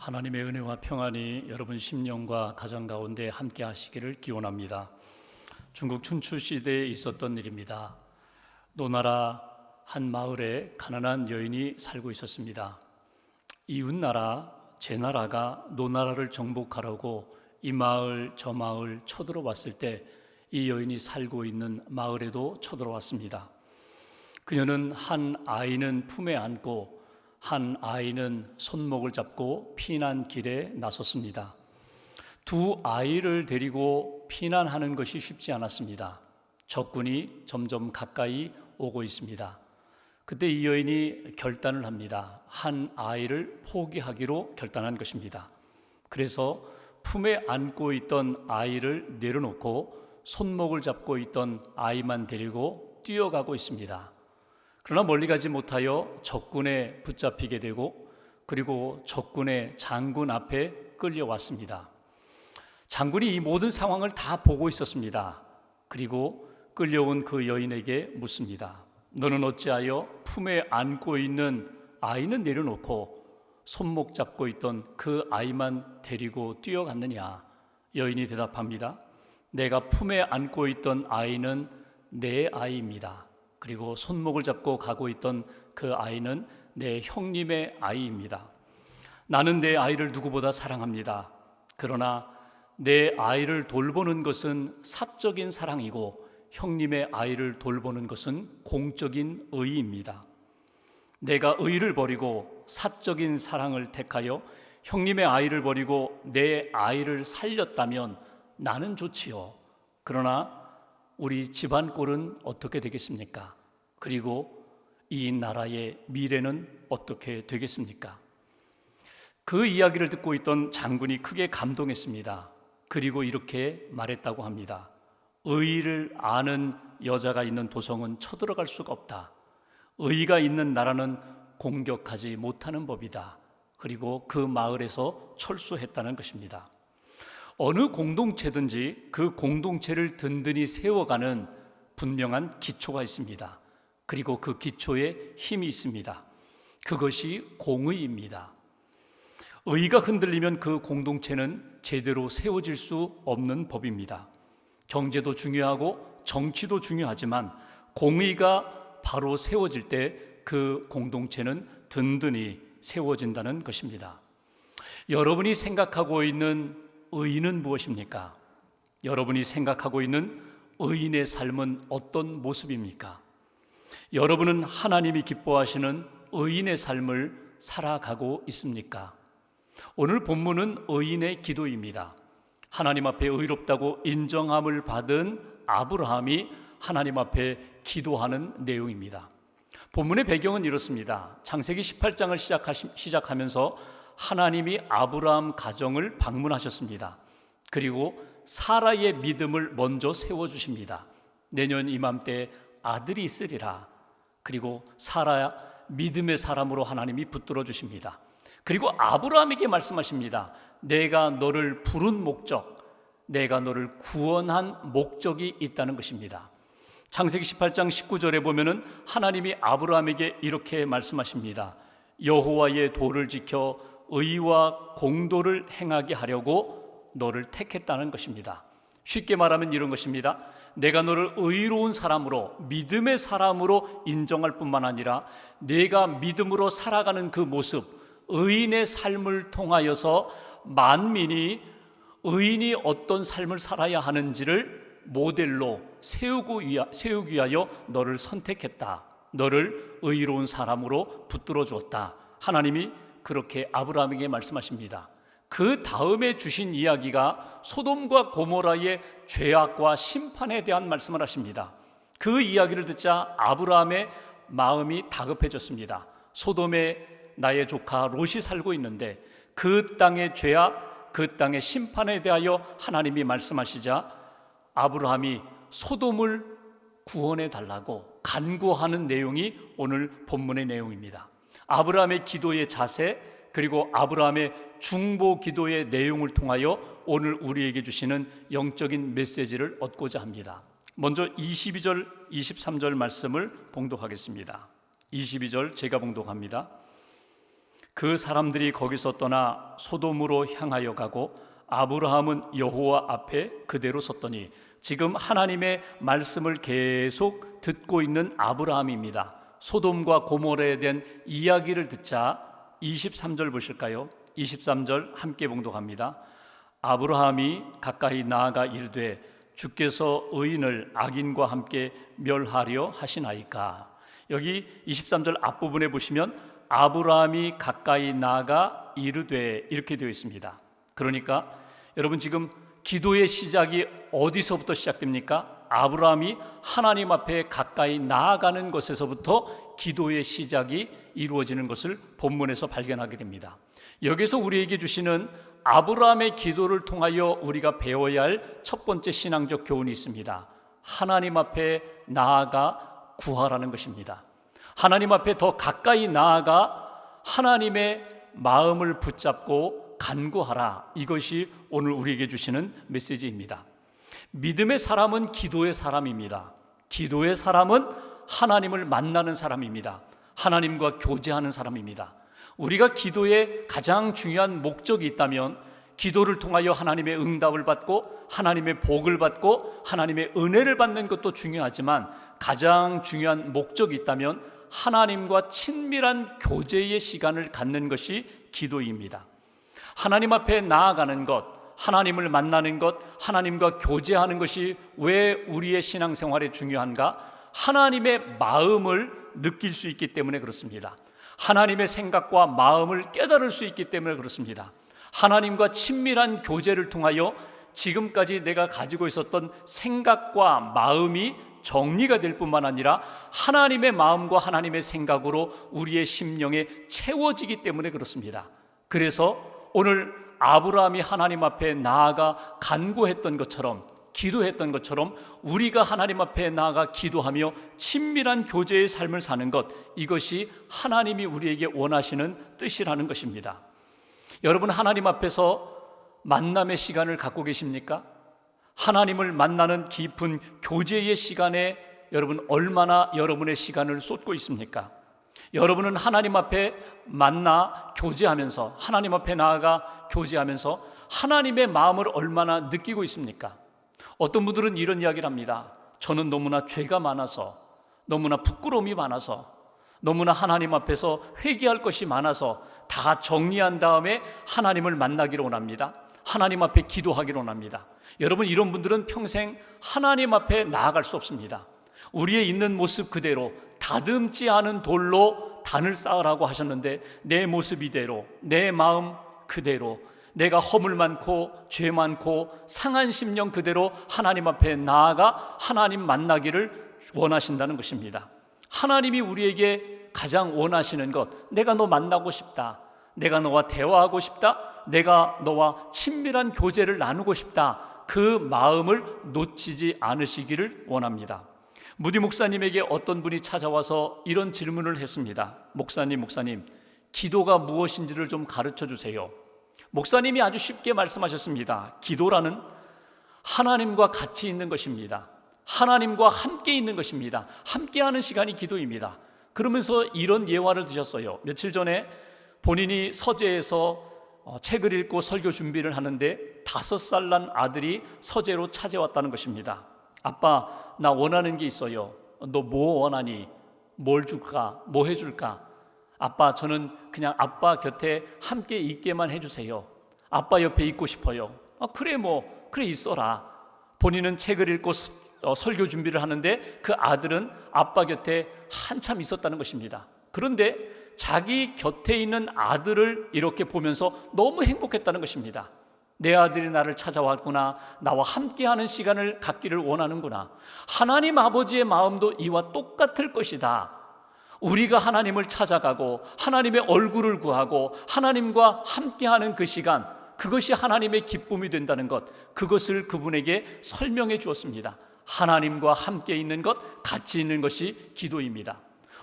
하나님의 은혜와 평안이 여러분 심령과 가정 가운데 함께 하시기를 기원합니다. 중국 춘추 시대에 있었던 일입니다. 노나라 한 마을에 가난한 여인이 살고 있었습니다. 이웃나라 제나라가 노나라를 정복하려고 이 마을 저 마을 쳐들어왔을 때 이 여인이 살고 있는 마을에도 쳐들어왔습니다. 그녀는 한 아이는 품에 안고 한 아이는 손목을 잡고 피난 길에 나섰습니다. 두 아이를 데리고 피난하는 것이 쉽지 않았습니다. 적군이 점점 가까이 오고 있습니다. 그때 이 여인이 결단을 합니다. 한 아이를 포기하기로 결단한 것입니다. 그래서 품에 안고 있던 아이를 내려놓고 손목을 잡고 있던 아이만 데리고 뛰어가고 있습니다. 그러나 멀리 가지 못하여 적군에 붙잡히게 되고 그리고 적군의 장군 앞에 끌려왔습니다. 장군이 이 모든 상황을 다 보고 있었습니다. 그리고 끌려온 그 여인에게 묻습니다. 너는 어찌하여 품에 안고 있는 아이는 내려놓고 손목 잡고 있던 그 아이만 데리고 뛰어갔느냐? 여인이 대답합니다. 내가 품에 안고 있던 아이는 내 아이입니다. 그리고 손목을 잡고 가고 있던 그 아이는 내 형님의 아이입니다. 나는 내 아이를 누구보다 사랑합니다. 그러나 내 아이를 돌보는 것은 사적인 사랑이고 형님의 아이를 돌보는 것은 공적인 의의입니다. 내가 의를 버리고 사적인 사랑을 택하여 형님의 아이를 버리고 내 아이를 살렸다면 나는 좋지요. 그러나 우리 집안 꼴은 어떻게 되겠습니까? 그리고 이 나라의 미래는 어떻게 되겠습니까? 그 이야기를 듣고 있던 장군이 크게 감동했습니다. 그리고 이렇게 말했다고 합니다. 의를 아는 여자가 있는 도성은 쳐들어갈 수가 없다. 의가 있는 나라는 공격하지 못하는 법이다. 그리고 그 마을에서 철수했다는 것입니다. 어느 공동체든지 그 공동체를 든든히 세워가는 분명한 기초가 있습니다. 그리고 그 기초에 힘이 있습니다. 그것이 공의입니다. 의가 흔들리면 그 공동체는 제대로 세워질 수 없는 법입니다. 경제도 중요하고 정치도 중요하지만 공의가 바로 세워질 때 그 공동체는 든든히 세워진다는 것입니다. 여러분이 생각하고 있는 의인은 무엇입니까? 여러분이 생각하고 있는 의인의 삶은 어떤 모습입니까? 여러분은 하나님이 기뻐하시는 의인의 삶을 살아가고 있습니까? 오늘 본문은 의인의 기도입니다. 하나님 앞에 의롭다고 인정함을 받은 아브라함이 하나님 앞에 기도하는 내용입니다. 본문의 배경은 이렇습니다. 창세기 18장을 시작하면서 하나님이 아브라함 가정을 방문하셨습니다. 그리고 사라의 믿음을 먼저 세워주십니다. 내년 이맘때 아들이 있으리라. 그리고 사라 믿음의 사람으로 하나님이 붙들어 주십니다. 그리고 아브라함에게 말씀하십니다. 내가 너를 부른 목적, 내가 너를 구원한 목적이 있다는 것입니다. 창세기 18장 19절에 보면은 하나님이 아브라함에게 이렇게 말씀하십니다. 여호와의 도를 지켜 의와 공도를 행하게 하려고 너를 택했다는 것입니다. 쉽게 말하면 이런 것입니다. 내가 너를 의로운 사람으로, 믿음의 사람으로 인정할 뿐만 아니라 내가 믿음으로 살아가는 그 모습, 의인의 삶을 통하여서 만민이 의인이 어떤 삶을 살아야 하는지를 모델로 세우기 위하여 너를 선택했다. 너를 의로운 사람으로 붙들어 주었다. 하나님이 그렇게 아브라함에게 말씀하십니다. 그 다음에 주신 이야기가 소돔과 고모라의 죄악과 심판에 대한 말씀을 하십니다. 그 이야기를 듣자 아브라함의 마음이 다급해졌습니다. 소돔에 나의 조카 롯이 살고 있는데 그 땅의 죄악, 그 땅의 심판에 대하여 하나님이 말씀하시자 아브라함이 소돔을 구원해 달라고 간구하는 내용이 오늘 본문의 내용입니다. 아브라함의 기도의 자세, 그리고 아브라함의 중보 기도의 내용을 통하여 오늘 우리에게 주시는 영적인 메시지를 얻고자 합니다. 먼저 22절, 23절 말씀을 봉독하겠습니다. 22절 제가 봉독합니다. 그 사람들이 거기서 떠나 소돔으로 향하여 가고 아브라함은 여호와 앞에 그대로 섰더니, 지금 하나님의 말씀을 계속 듣고 있는 아브라함입니다. 소돔과 고모라에 대한 이야기를 듣자 23절 보실까요? 23절 함께 봉독합니다. 아브라함이 가까이 나아가 이르되 주께서 의인을 악인과 함께 멸하려 하시나이까. 여기 23절 앞부분에 보시면 아브라함이 가까이 나아가 이르되 이렇게 되어 있습니다. 그러니까 여러분, 지금 기도의 시작이 어디서부터 시작됩니까? 아브라함이 하나님 앞에 가까이 나아가는 것에서부터 기도의 시작이 이루어지는 것을 본문에서 발견하게 됩니다. 여기서 우리에게 주시는 아브라함의 기도를 통하여 우리가 배워야 할 첫 번째 신앙적 교훈이 있습니다. 하나님 앞에 나아가 구하라는 것입니다. 하나님 앞에 더 가까이 나아가 하나님의 마음을 붙잡고 간구하라. 이것이 오늘 우리에게 주시는 메시지입니다. 믿음의 사람은 기도의 사람입니다. 기도의 사람은 하나님을 만나는 사람입니다. 하나님과 교제하는 사람입니다. 우리가 기도에 가장 중요한 목적이 있다면 기도를 통하여 하나님의 응답을 받고 하나님의 복을 받고 하나님의 은혜를 받는 것도 중요하지만 가장 중요한 목적이 있다면 하나님과 친밀한 교제의 시간을 갖는 것이 기도입니다. 하나님 앞에 나아가는 것, 하나님을 만나는 것, 하나님과 교제하는 것이 왜 우리의 신앙생활에 중요한가? 하나님의 마음을 느낄 수 있기 때문에 그렇습니다. 하나님의 생각과 마음을 깨달을 수 있기 때문에 그렇습니다. 하나님과 친밀한 교제를 통하여 지금까지 내가 가지고 있었던 생각과 마음이 정리가 될 뿐만 아니라 하나님의 마음과 하나님의 생각으로 우리의 심령에 채워지기 때문에 그렇습니다. 그래서 오늘 아브라함이 하나님 앞에 나아가 간구했던 것처럼, 기도했던 것처럼 우리가 하나님 앞에 나아가 기도하며 친밀한 교제의 삶을 사는 것, 이것이 하나님이 우리에게 원하시는 뜻이라는 것입니다. 여러분, 하나님 앞에서 만남의 시간을 갖고 계십니까? 하나님을 만나는 깊은 교제의 시간에 여러분 얼마나 여러분의 시간을 쏟고 있습니까? 여러분은 하나님 앞에 만나 교제하면서, 하나님 앞에 나아가 교제하면서 하나님의 마음을 얼마나 느끼고 있습니까? 어떤 분들은 이런 이야기를 합니다. 저는 너무나 죄가 많아서, 너무나 부끄러움이 많아서, 너무나 하나님 앞에서 회개할 것이 많아서 다 정리한 다음에 하나님을 만나기를 원합니다. 하나님 앞에 기도하기를 원합니다. 여러분, 이런 분들은 평생 하나님 앞에 나아갈 수 없습니다. 우리의 있는 모습 그대로 다듬지 않은 돌로 단을 쌓으라고 하셨는데, 내 모습 이대로, 내 마음 그대로, 내가 허물 많고 죄 많고 상한 심령 그대로 하나님 앞에 나아가 하나님 만나기를 원하신다는 것입니다. 하나님이 우리에게 가장 원하시는 것, 내가 너 만나고 싶다, 내가 너와 대화하고 싶다, 내가 너와 친밀한 교제를 나누고 싶다, 그 마음을 놓치지 않으시기를 원합니다. 무디 목사님에게 어떤 분이 찾아와서 이런 질문을 했습니다. 목사님, 기도가 무엇인지를 좀 가르쳐 주세요. 목사님이 아주 쉽게 말씀하셨습니다. 기도라는 하나님과 같이 있는 것입니다. 하나님과 함께 있는 것입니다. 함께하는 시간이 기도입니다. 그러면서 이런 예화를 드셨어요. 며칠 전에 본인이 서재에서 책을 읽고 설교 준비를 하는데 5살 난 아들이 서재로 찾아왔다는 것입니다. 아빠, 나 원하는 게 있어요. 너 뭐 원하니? 뭘 줄까? 뭐 해줄까? 아빠, 저는 그냥 아빠 곁에 함께 있게만 해주세요. 아빠 옆에 있고 싶어요. 그래, 그래 있어라. 본인은 책을 읽고 설교 준비를 하는데 그 아들은 아빠 곁에 한참 있었다는 것입니다. 그런데 자기 곁에 있는 아들을 이렇게 보면서 너무 행복했다는 것입니다. 내 아들이 나를 찾아왔구나, 나와 함께하는 시간을 갖기를 원하는구나. 하나님 아버지의 마음도 이와 똑같을 것이다. 우리가 하나님을 찾아가고 하나님의 얼굴을 구하고 하나님과 함께하는 그 시간, 그것이 하나님의 기쁨이 된다는 것, 그것을 그분에게 설명해 주었습니다. 하나님과 함께 있는 것, 같이 있는 것이 기도입니다.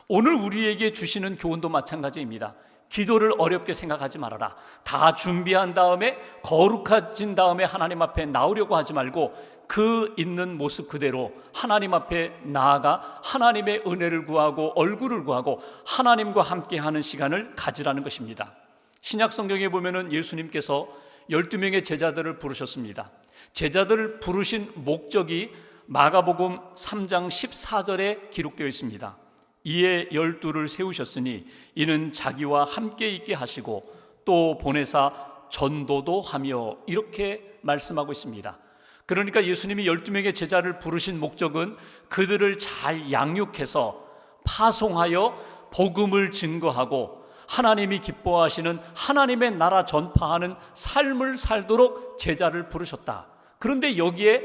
오늘 우리에게 주시는 교훈도 마찬가지입니다. 기도를 어렵게 생각하지 말아라. 다 준비한 다음에 거룩해진 다음에 하나님 앞에 나오려고 하지 말고 그 있는 모습 그대로 하나님 앞에 나아가 하나님의 은혜를 구하고 얼굴을 구하고 하나님과 함께하는 시간을 가지라는 것입니다. 신약 성경에 보면은 예수님께서 12명의 제자들을 부르셨습니다. 제자들을 부르신 목적이 마가복음 3장 14절에 기록되어 있습니다. 이에 12를 세우셨으니 이는 자기와 함께 있게 하시고 또 보내사 전도도 하며, 이렇게 말씀하고 있습니다. 그러니까 예수님이 12명의 제자를 부르신 목적은 그들을 잘 양육해서 파송하여 복음을 증거하고 하나님이 기뻐하시는 하나님의 나라 전파하는 삶을 살도록 제자를 부르셨다. 그런데 여기에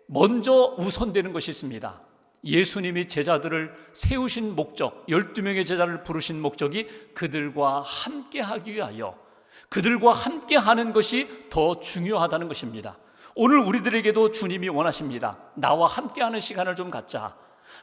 먼저 우선되는 것이 있습니다. 예수님이 제자들을 세우신 목적, 12명의 제자를 부르신 목적이 그들과 함께하기 위하여, 그들과 함께하는 것이 더 중요하다는 것입니다. 오늘 우리들에게도 주님이 원하십니다. 나와 함께하는 시간을 좀 갖자.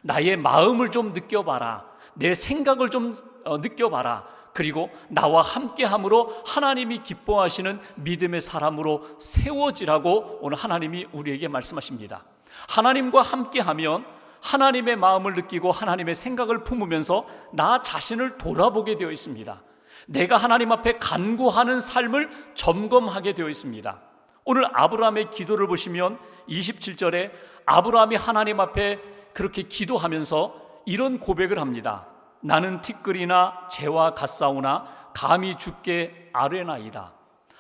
나의 마음을 좀 느껴봐라. 내 생각을 좀 느껴봐라. 그리고 나와 함께함으로 하나님이 기뻐하시는 믿음의 사람으로 세워지라고 오늘 하나님이 우리에게 말씀하십니다. 하나님과 함께하면 하나님의 마음을 느끼고 하나님의 생각을 품으면서 나 자신을 돌아보게 되어 있습니다. 내가 하나님 앞에 간구하는 삶을 점검하게 되어 있습니다. 오늘 아브라함의 기도를 보시면 27절에 아브라함이 하나님 앞에 그렇게 기도하면서 이런 고백을 합니다. 나는 티끌이나 재와 같사오나 감히 주께 아뢰나이다.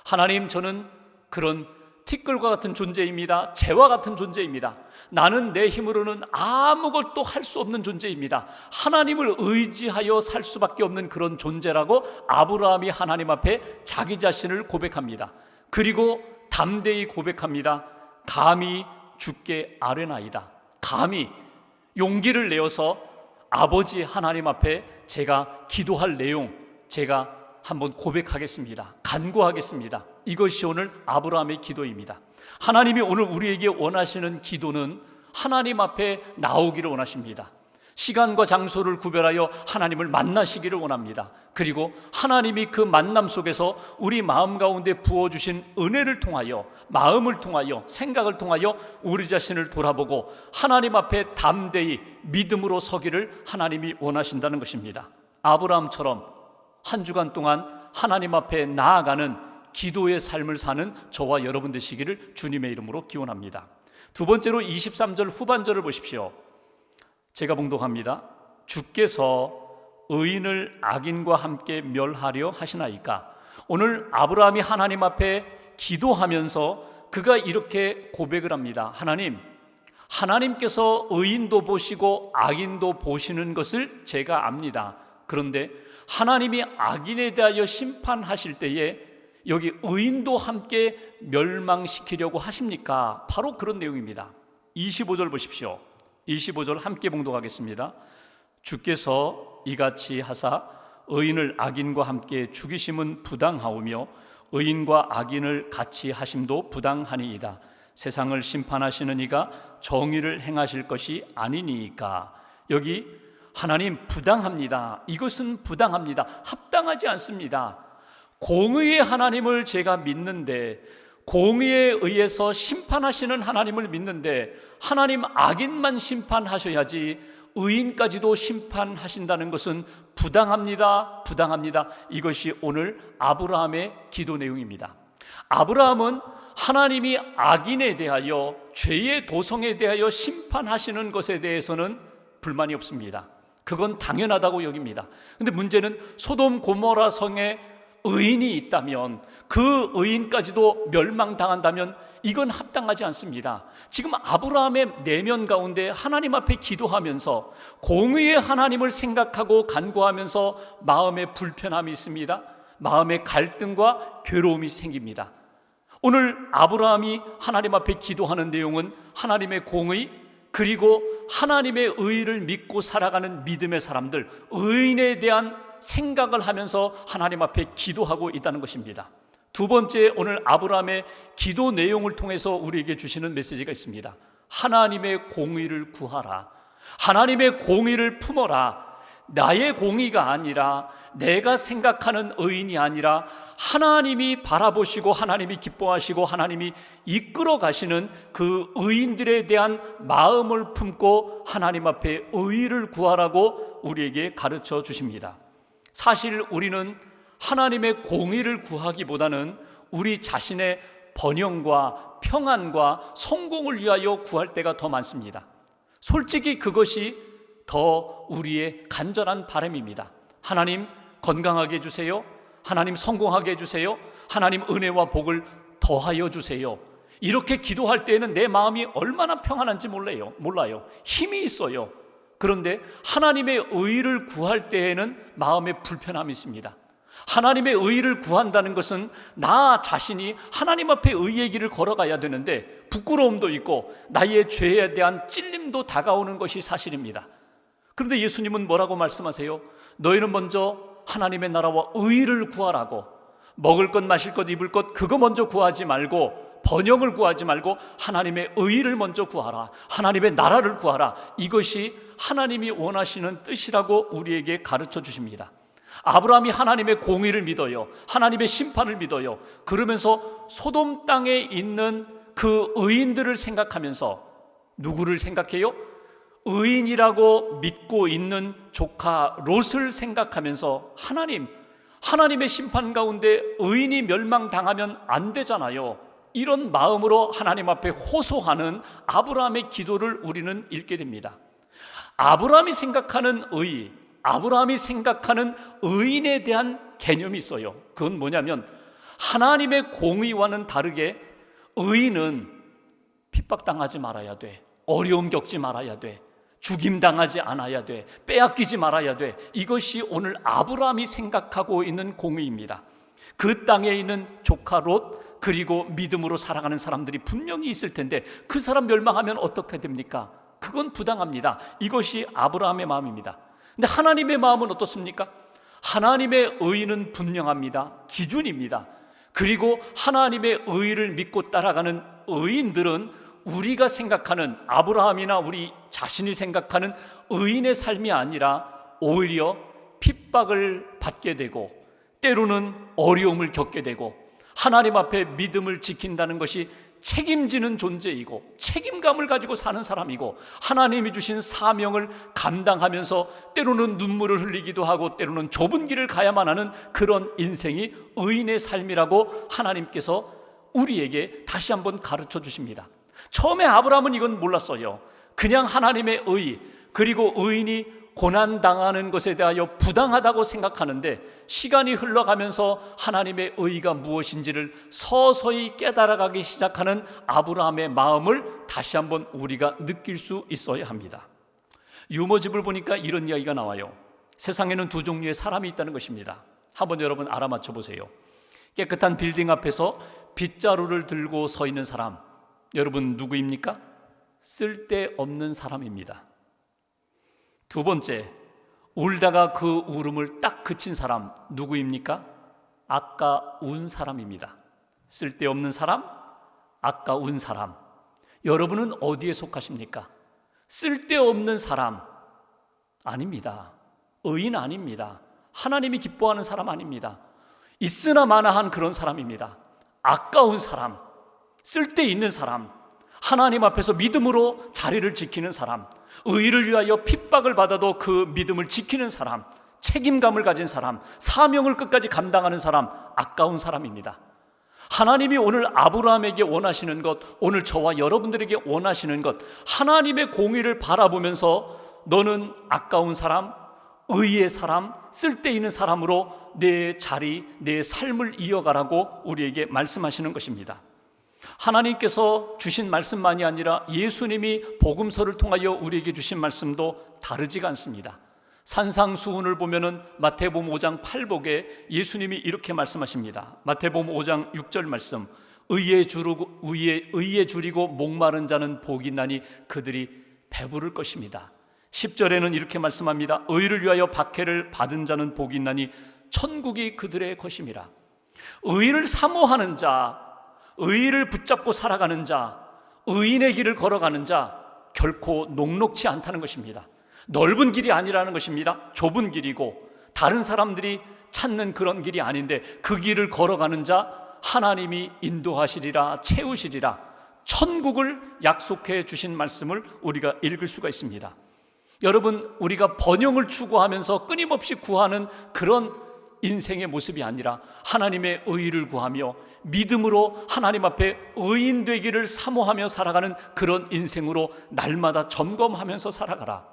하나님, 저는 그런 티끌과 같은 존재입니다. 재와 같은 존재입니다. 나는 내 힘으로는 아무것도 할 수 없는 존재입니다. 하나님을 의지하여 살 수밖에 없는 그런 존재라고 아브라함이 하나님 앞에 자기 자신을 고백합니다. 그리고 담대히 고백합니다. 감히 주께 아뢰나이다. 감히 용기를 내어서 아버지 하나님 앞에 제가 기도할 내용, 제가 한번 고백하겠습니다. 간구하겠습니다. 이것이 오늘 아브라함의 기도입니다. 하나님이 오늘 우리에게 원하시는 기도는 하나님 앞에 나오기를 원하십니다. 시간과 장소를 구별하여 하나님을 만나시기를 원합니다. 그리고 하나님이 그 만남 속에서 우리 마음 가운데 부어주신 은혜를 통하여, 마음을 통하여, 생각을 통하여 우리 자신을 돌아보고 하나님 앞에 담대히 믿음으로 서기를 하나님이 원하신다는 것입니다. 아브라함처럼 한 주간 동안 하나님 앞에 나아가는 기도의 삶을 사는 저와 여러분 되시기를 주님의 이름으로 기원합니다. 두 번째로 23절 후반절을 보십시오. 제가 봉독합니다. 주께서 의인을 악인과 함께 멸하려 하시나이까. 오늘 아브라함이 하나님 앞에 기도하면서 그가 이렇게 고백을 합니다. 하나님, 하나님께서 의인도 보시고 악인도 보시는 것을 제가 압니다. 그런데 하나님이 악인에 대하여 심판하실 때에 여기 의인도 함께 멸망시키려고 하십니까? 바로 그런 내용입니다. 25절 보십시오. 25절 함께 봉독하겠습니다. 주께서 이같이 하사 의인을 악인과 함께 죽이심은 부당하오며 의인과 악인을 같이 하심도 부당하니이다. 세상을 심판하시는 이가 정의를 행하실 것이 아니니까. 여기 하나님 부당합니다. 이것은 부당합니다. 합당하지 않습니다. 공의의 하나님을 제가 믿는데, 공의에 의해서 심판하시는 하나님을 믿는데 하나님 악인만 심판하셔야지 의인까지도 심판하신다는 것은 부당합니다. 부당합니다. 이것이 오늘 아브라함의 기도 내용입니다. 아브라함은 하나님이 악인에 대하여, 죄의 도성에 대하여 심판하시는 것에 대해서는 불만이 없습니다. 그건 당연하다고 여깁니다. 그런데 문제는 소돔 고모라 성에 의인이 있다면, 그 의인까지도 멸망당한다면 이건 합당하지 않습니다. 지금 아브라함의 내면 가운데 하나님 앞에 기도하면서 공의의 하나님을 생각하고 간구하면서 마음에 불편함이 있습니다. 마음에 갈등과 괴로움이 생깁니다. 오늘 아브라함이 하나님 앞에 기도하는 내용은 하나님의 공의, 그리고 하나님의 의를 믿고 살아가는 믿음의 사람들, 의인에 대한 생각을 하면서 하나님 앞에 기도하고 있다는 것입니다. 두 번째, 오늘 아브라함의 기도 내용을 통해서 우리에게 주시는 메시지가 있습니다. 하나님의 공의를 구하라. 하나님의 공의를 품어라. 나의 공의가 아니라 내가 생각하는 의인이 아니라 하나님이 바라보시고 하나님이 기뻐하시고 하나님이 이끌어 가시는 그 의인들에 대한 마음을 품고 하나님 앞에 의의를 구하라고 우리에게 가르쳐 주십니다. 사실 우리는 하나님의 공의를 구하기보다는 우리 자신의 번영과 평안과 성공을 위하여 구할 때가 더 많습니다. 솔직히 그것이 더 우리의 간절한 바람입니다. 하나님 건강하게 해주세요. 하나님 성공하게 해주세요. 하나님 은혜와 복을 더하여 주세요. 이렇게 기도할 때에는 내 마음이 얼마나 평안한지 몰라요. 힘이 있어요. 그런데 하나님의 의를 구할 때에는 마음에 불편함이 있습니다. 하나님의 의를 구한다는 것은 나 자신이 하나님 앞에 의의 길을 걸어가야 되는데 부끄러움도 있고 나의 죄에 대한 찔림도 다가오는 것이 사실입니다. 그런데 예수님은 뭐라고 말씀하세요? 너희는 먼저 하나님의 나라와 의를 구하라고. 먹을 것 마실 것 입을 것 그거 먼저 구하지 말고, 번영을 구하지 말고 하나님의 의를 먼저 구하라. 하나님의 나라를 구하라. 이것이 하나님이 원하시는 뜻이라고 우리에게 가르쳐 주십니다. 아브라함이 하나님의 공의를 믿어요. 하나님의 심판을 믿어요. 그러면서 소돔 땅에 있는 그 의인들을 생각하면서 누구를 생각해요? 의인이라고 믿고 있는 조카 롯을 생각하면서 하나님의 심판 가운데 의인이 멸망당하면 안 되잖아요. 이런 마음으로 하나님 앞에 호소하는 아브라함의 기도를 우리는 읽게 됩니다. 아브라함이 생각하는 의의, 아브라함이 생각하는 의인에 대한 개념이 있어요. 그건 뭐냐면 하나님의 공의와는 다르게 의인은 핍박당하지 말아야 돼. 어려움 겪지 말아야 돼. 죽임당하지 않아야 돼. 빼앗기지 말아야 돼. 이것이 오늘 아브라함이 생각하고 있는 공의입니다. 그 땅에 있는 조카 롯 그리고 믿음으로 살아가는 사람들이 분명히 있을 텐데 그 사람 멸망하면 어떻게 됩니까? 그건 부당합니다. 이것이 아브라함의 마음입니다. 근데 하나님의 마음은 어떻습니까? 하나님의 의는 분명합니다. 기준입니다. 그리고 하나님의 의를 믿고 따라가는 의인들은 우리가 생각하는 아브라함이나 우리 자신이 생각하는 의인의 삶이 아니라 오히려 핍박을 받게 되고 때로는 어려움을 겪게 되고 하나님 앞에 믿음을 지킨다는 것이 책임지는 존재이고 책임감을 가지고 사는 사람이고 하나님이 주신 사명을 감당하면서 때로는 눈물을 흘리기도 하고 때로는 좁은 길을 가야만 하는 그런 인생이 의인의 삶이라고 하나님께서 우리에게 다시 한번 가르쳐 주십니다. 처음에 아브라함은 이건 몰랐어요. 그냥 하나님의 의 그리고 의인이 고난당하는 것에 대하여 부당하다고 생각하는데 시간이 흘러가면서 하나님의 의의가 무엇인지를 서서히 깨달아가기 시작하는 아브라함의 마음을 다시 한번 우리가 느낄 수 있어야 합니다. 유머집을 보니까 이런 이야기가 나와요. 세상에는 두 종류의 사람이 있다는 것입니다. 한번 여러분 알아맞혀 보세요. 깨끗한 빌딩 앞에서 빗자루를 들고 서 있는 사람, 여러분 누구입니까? 쓸데없는 사람입니다. 두 번째, 울다가 그 울음을 딱 그친 사람 누구입니까? 아까운 사람입니다. 쓸데없는 사람, 아까운 사람. 여러분은 어디에 속하십니까? 쓸데없는 사람 아닙니다. 의인 아닙니다. 하나님이 기뻐하는 사람 아닙니다. 있으나 마나한 그런 사람입니다. 아까운 사람, 쓸데있는 사람, 하나님 앞에서 믿음으로 자리를 지키는 사람, 의를 위하여 핍박을 받아도 그 믿음을 지키는 사람, 책임감을 가진 사람, 사명을 끝까지 감당하는 사람, 아까운 사람입니다. 하나님이 오늘 아브라함에게 원하시는 것, 오늘 저와 여러분들에게 원하시는 것, 하나님의 공의를 바라보면서 너는 아까운 사람, 의의 사람, 쓸데있는 사람으로 내 자리, 내 삶을 이어가라고 우리에게 말씀하시는 것입니다. 하나님께서 주신 말씀만이 아니라 예수님이 복음서를 통하여 우리에게 주신 말씀도 다르지가 않습니다. 산상수훈을 보면은 마태복음 5장 8복에 예수님이 이렇게 말씀하십니다. 마태복음 5장 6절 말씀, 의에 줄이고 목마른 자는 복이 나니 그들이 배부를 것입니다. 10절에는 이렇게 말씀합니다. 의를 위하여 박해를 받은 자는 복이 나니 천국이 그들의 것임이라. 의를 사모하는 자, 의를 붙잡고 살아가는 자, 의인의 길을 걸어가는 자 결코 녹록지 않다는 것입니다. 넓은 길이 아니라는 것입니다. 좁은 길이고 다른 사람들이 찾는 그런 길이 아닌데 그 길을 걸어가는 자 하나님이 인도하시리라, 채우시리라, 천국을 약속해 주신 말씀을 우리가 읽을 수가 있습니다. 여러분, 우리가 번영을 추구하면서 끊임없이 구하는 그런 인생의 모습이 아니라 하나님의 의의를 구하며 믿음으로 하나님 앞에 의인 되기를 사모하며 살아가는 그런 인생으로 날마다 점검하면서 살아가라.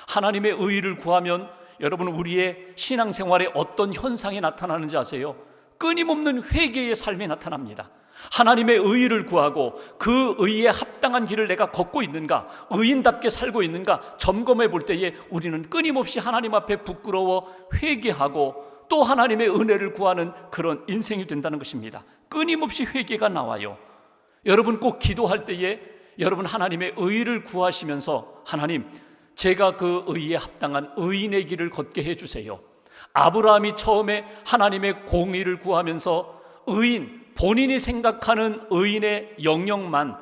하나님의 의의를 구하면 여러분, 우리의 신앙생활에 어떤 현상이 나타나는지 아세요? 끊임없는 회개의 삶이 나타납니다. 하나님의 의의를 구하고 그 의의에 합당한 길을 내가 걷고 있는가, 의인답게 살고 있는가 점검해 볼 때에 우리는 끊임없이 하나님 앞에 부끄러워 회개하고 또 하나님의 은혜를 구하는 그런 인생이 된다는 것입니다. 끊임없이 회개가 나와요. 여러분, 꼭 기도할 때에 여러분 하나님의 의의를 구하시면서 하나님, 제가 그 의의에 합당한 의인의 길을 걷게 해주세요. 아브라함이 처음에 하나님의 공의를 구하면서 의인, 본인이 생각하는 의인의 영역만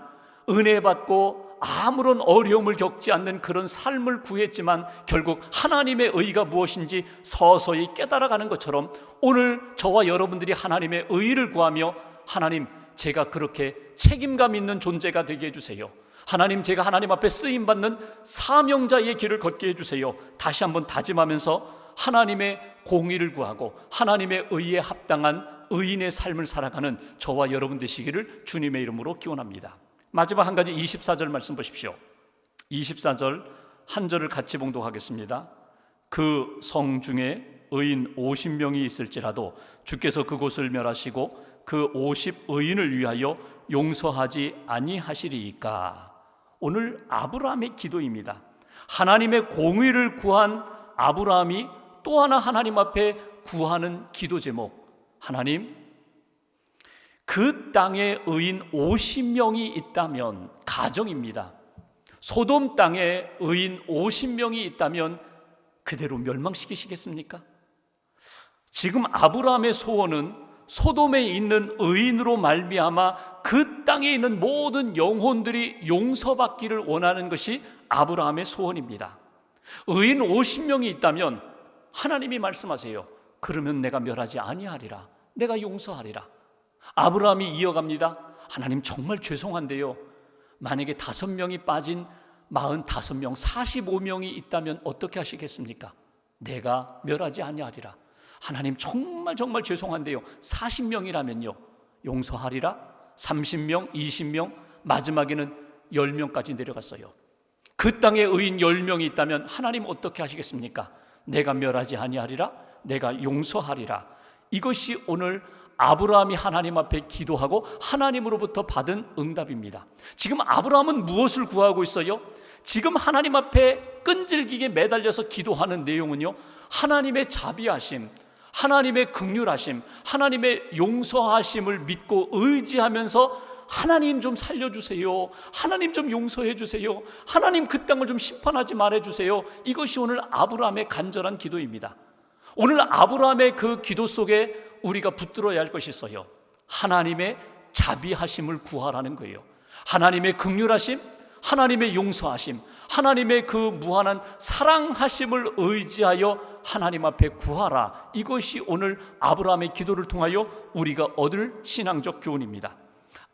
은혜 받고 아무런 어려움을 겪지 않는 그런 삶을 구했지만 결국 하나님의 의의가 무엇인지 서서히 깨달아가는 것처럼 오늘 저와 여러분들이 하나님의 의의를 구하며 하나님, 제가 그렇게 책임감 있는 존재가 되게 해주세요. 하나님, 제가 하나님 앞에 쓰임받는 사명자의 길을 걷게 해주세요. 다시 한번 다짐하면서 하나님의 공의를 구하고 하나님의 의의에 합당한 의인의 삶을 살아가는 저와 여러분 되시기를 주님의 이름으로 기원합니다. 마지막 한 가지 24절 말씀 보십시오. 24절 한 절을 같이 봉독하겠습니다. 그 성 중에 의인 50명이 있을지라도 주께서 그곳을 멸하시고 그 50 의인을 위하여 용서하지 아니하시리이까. 오늘 아브라함의 기도입니다. 하나님의 공의를 구한 아브라함이 또 하나 하나님 앞에 구하는 기도 제목, 하나님, 그 땅에 의인 50명이 있다면, 가정입니다. 소돔 땅에 의인 50명이 있다면 그대로 멸망시키시겠습니까? 지금 아브라함의 소원은 소돔에 있는 의인으로 말미암아 그 땅에 있는 모든 영혼들이 용서받기를 원하는 것이 아브라함의 소원입니다. 의인 50명이 있다면 하나님이 말씀하세요. 그러면 내가 멸하지 아니하리라, 내가 용서하리라. 아브라함이 이어갑니다. 하나님, 정말 죄송한데요, 만약에 5명이 빠진 45명, 45명이 있다면 어떻게 하시겠습니까? 내가 멸하지 아니하리라. 하나님, 정말 죄송한데요, 40명이라면요 용서하리라. 30명, 20명, 마지막에는 10명까지 내려갔어요. 그 땅에 의인 10명이 있다면 하나님 어떻게 하시겠습니까? 내가 멸하지 아니하리라, 내가 용서하리라. 이것이 오늘 아브라함이 하나님 앞에 기도하고 하나님으로부터 받은 응답입니다. 지금 아브라함은 무엇을 구하고 있어요? 지금 하나님 앞에 끈질기게 매달려서 기도하는 내용은요, 하나님의 자비하심, 하나님의 긍휼하심, 하나님의 용서하심을 믿고 의지하면서 하나님 좀 살려주세요, 하나님 좀 용서해 주세요, 하나님 그 땅을 좀 심판하지 말아주세요. 이것이 오늘 아브라함의 간절한 기도입니다. 오늘 아브라함의 그 기도 속에 우리가 붙들어야 할 것이 있어요. 하나님의 자비하심을 구하라는 거예요. 하나님의 긍휼하심, 하나님의 용서하심, 하나님의 그 무한한 사랑하심을 의지하여 하나님 앞에 구하라. 이것이 오늘 아브라함의 기도를 통하여 우리가 얻을 신앙적 교훈입니다.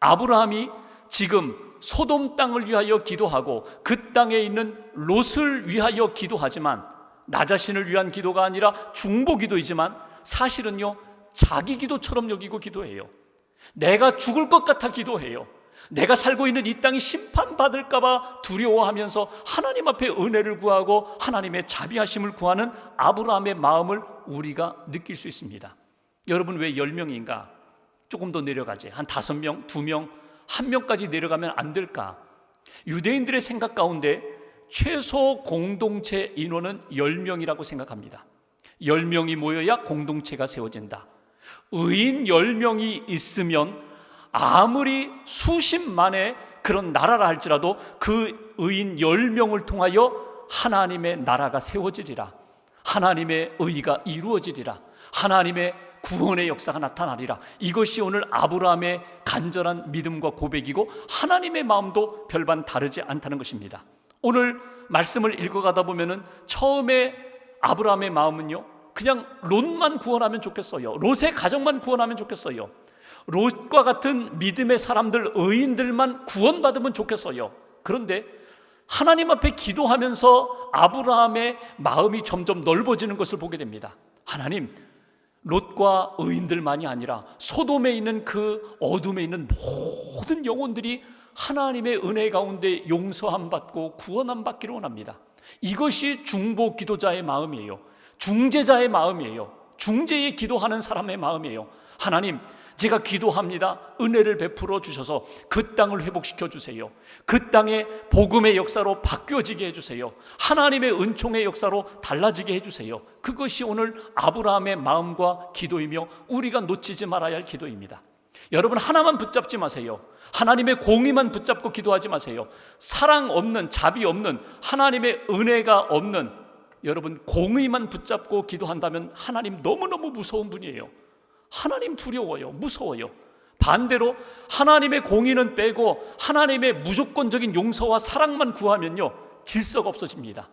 아브라함이 지금 소돔 땅을 위하여 기도하고 그 땅에 있는 롯을 위하여 기도하지만 나 자신을 위한 기도가 아니라 중보기도이지만 사실은요, 자기 기도처럼 여기고 기도해요. 내가 죽을 것 같아 기도해요. 내가 살고 있는 이 땅이 심판받을까 봐 두려워하면서 하나님 앞에 은혜를 구하고 하나님의 자비하심을 구하는 아브라함의 마음을 우리가 느낄 수 있습니다. 여러분, 왜 10명인가? 조금 더 내려가지. 한 5명, 2명, 1명까지 내려가면 안 될까? 유대인들의 생각 가운데 최소 공동체 인원은 10명이라고 생각합니다. 10명이 모여야 공동체가 세워진다. 의인 10명이 있으면 아무리 수십만의 그런 나라라 할지라도 그 의인 10명을 통하여 하나님의 나라가 세워지리라. 하나님의 의가 이루어지리라. 하나님의 구원의 역사가 나타나리라. 이것이 오늘 아브라함의 간절한 믿음과 고백이고 하나님의 마음도 별반 다르지 않다는 것입니다. 오늘 말씀을 읽어가다 보면은 처음에 아브라함의 마음은요, 그냥 롯만 구원하면 좋겠어요. 롯의 가정만 구원하면 좋겠어요. 롯과 같은 믿음의 사람들, 의인들만 구원받으면 좋겠어요. 그런데 하나님 앞에 기도하면서 아브라함의 마음이 점점 넓어지는 것을 보게 됩니다. 하나님, 롯과 의인들만이 아니라 소돔에 있는 그 어둠에 있는 모든 영혼들이 하나님의 은혜 가운데 용서함 받고 구원함 받기를 원합니다. 이것이 중보 기도자의 마음이에요. 중재자의 마음이에요. 중재에 기도하는 사람의 마음이에요. 하나님, 제가 기도합니다. 은혜를 베풀어 주셔서 그 땅을 회복시켜 주세요. 그 땅에 복음의 역사로 바뀌어지게 해주세요. 하나님의 은총의 역사로 달라지게 해주세요. 그것이 오늘 아브라함의 마음과 기도이며 우리가 놓치지 말아야 할 기도입니다. 여러분, 하나만 붙잡지 마세요. 하나님의 공의만 붙잡고 기도하지 마세요. 사랑 없는, 자비 없는, 하나님의 은혜가 없는, 여러분 공의만 붙잡고 기도한다면 하나님 너무너무 무서운 분이에요. 하나님 두려워요. 무서워요. 반대로 하나님의 공의는 빼고 하나님의 무조건적인 용서와 사랑만 구하면요, 질서가 없어집니다.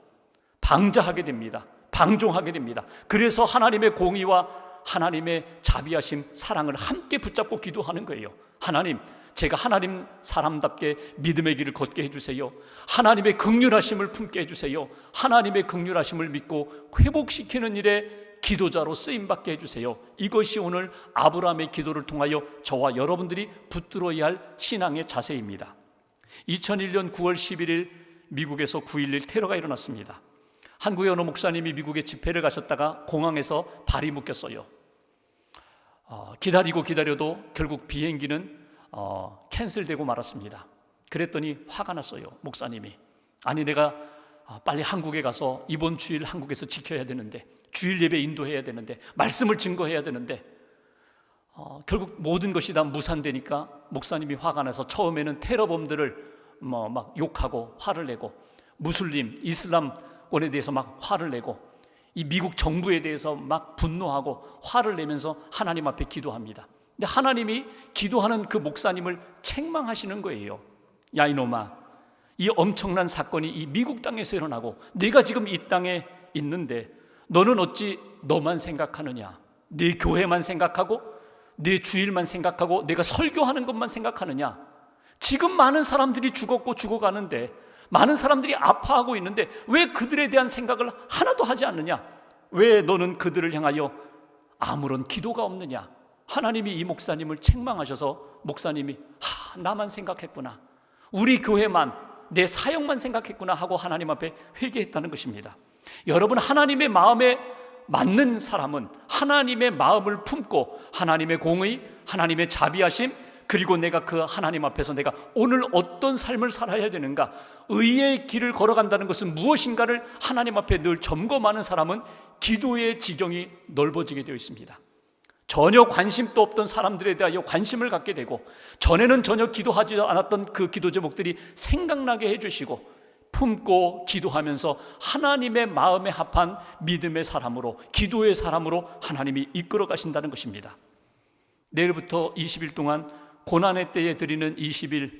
방자하게 됩니다. 방종하게 됩니다. 그래서 하나님의 공의와 하나님의 자비하심, 사랑을 함께 붙잡고 기도하는 거예요. 하나님, 제가 하나님 사람답게 믿음의 길을 걷게 해주세요. 하나님의 긍휼하심을 품게 해주세요. 하나님의 긍휼하심을 믿고 회복시키는 일에 기도자로 쓰임받게 해주세요. 이것이 오늘 아브라함의 기도를 통하여 저와 여러분들이 붙들어야 할 신앙의 자세입니다. 2001년 9월 11일 미국에서 9.11 테러가 일어났습니다. 한국의 어느 목사님이 미국에 집회를 가셨다가 공항에서 발이 묶였어요. 기다려도 결국 비행기는 캔슬되고 말았습니다. 그랬더니 화가 났어요. 목사님이, 아니 내가 빨리 한국에 가서 이번 주일 한국에서 지켜야 되는데, 주일 예배 인도해야 되는데, 말씀을 증거해야 되는데, 결국 모든 것이 다 무산되니까 목사님이 화가 나서 처음에는 테러범들을 막 욕하고 화를 내고, 무슬림, 이슬람권에 대해서 막 화를 내고, 이 미국 정부에 대해서 막 분노하고 화를 내면서 하나님 앞에 기도합니다. 근데 하나님이 기도하는 그 목사님을 책망하시는 거예요. 야 이놈아, 이 엄청난 사건이 이 미국 땅에서 일어나고 네가 지금 이 땅에 있는데 너는 어찌 너만 생각하느냐? 네 교회만 생각하고 네 주일만 생각하고 내가 설교하는 것만 생각하느냐? 지금 많은 사람들이 죽었고 죽어가는데, 많은 사람들이 아파하고 있는데 왜 그들에 대한 생각을 하나도 하지 않느냐? 왜 너는 그들을 향하여 아무런 기도가 없느냐? 하나님이 이 목사님을 책망하셔서 목사님이 나만 생각했구나, 우리 교회만, 내 사역만 생각했구나 하고 하나님 앞에 회개했다는 것입니다. 여러분, 하나님의 마음에 맞는 사람은 하나님의 마음을 품고 하나님의 공의, 하나님의 자비하심, 그리고 내가 그 하나님 앞에서 내가 오늘 어떤 삶을 살아야 되는가, 의의 길을 걸어간다는 것은 무엇인가를 하나님 앞에 늘 점검하는 사람은 기도의 지경이 넓어지게 되어 있습니다. 전혀 관심도 없던 사람들에 대하여 관심을 갖게 되고, 전에는 전혀 기도하지 않았던 그 기도 제목들이 생각나게 해주시고, 품고 기도하면서 하나님의 마음에 합한 믿음의 사람으로, 기도의 사람으로 하나님이 이끌어 가신다는 것입니다. 내일부터 20일 동안 고난의 때에 드리는 20일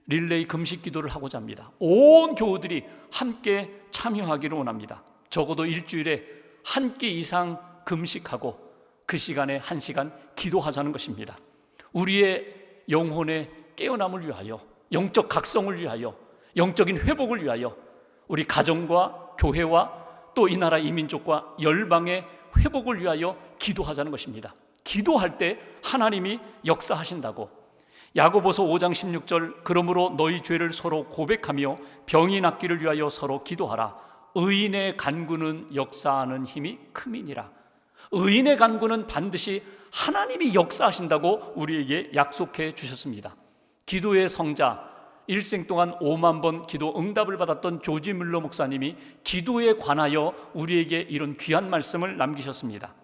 릴레이 금식 기도를 하고자 합니다. 온 교우들이 함께 참여하기를 원합니다. 적어도 일주일에 한 끼 이상 금식하고 그 시간에 1시간 기도하자는 것입니다. 우리의 영혼의 깨어남을 위하여, 영적 각성을 위하여, 영적인 회복을 위하여, 우리 가정과 교회와 또 이 나라 이 민족과 열방의 회복을 위하여 기도하자는 것입니다. 기도할 때 하나님이 역사하신다고. 야고보서 5장 16절, 그러므로 너희 죄를 서로 고백하며 병이 낫기를 위하여 서로 기도하라. 의인의 간구는 역사하는 힘이 큼이니라. 의인의 간구는 반드시 하나님이 역사하신다고 우리에게 약속해 주셨습니다. 기도의 성자, 일생 동안 5만 번 기도 응답을 받았던 조지 뮬러 목사님이 기도에 관하여 우리에게 이런 귀한 말씀을 남기셨습니다.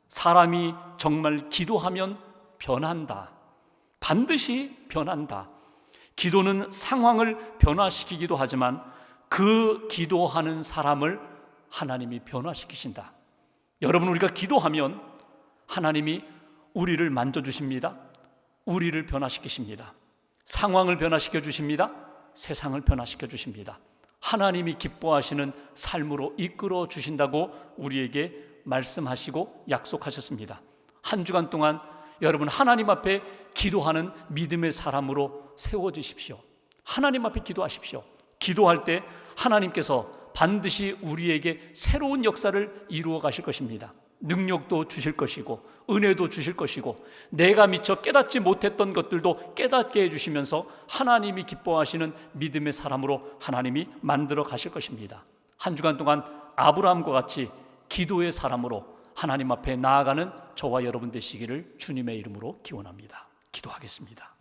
사람이 정말 기도하면 변한다. 반드시 변한다. 기도는 상황을 변화시키기도 하지만 그 기도하는 사람을 하나님이 변화시키신다. 여러분, 우리가 기도하면 하나님이 우리를 만져주십니다. 우리를 변화시키십니다. 상황을 변화시켜 주십니다. 세상을 변화시켜 주십니다. 하나님이 기뻐하시는 삶으로 이끌어 주신다고 우리에게 말씀하시고 약속하셨습니다. 한 주간 동안 여러분 하나님 앞에 기도하는 믿음의 사람으로 세워지십시오. 하나님 앞에 기도하십시오. 기도할 때 하나님께서 반드시 우리에게 새로운 역사를 이루어 가실 것입니다. 능력도 주실 것이고 은혜도 주실 것이고 내가 미처 깨닫지 못했던 것들도 깨닫게 해주시면서 하나님이 기뻐하시는 믿음의 사람으로 하나님이 만들어 가실 것입니다. 한 주간 동안 아브라함과 같이 기도의 사람으로 하나님 앞에 나아가는 저와 여러분 되시기를 주님의 이름으로 기원합니다. 기도하겠습니다.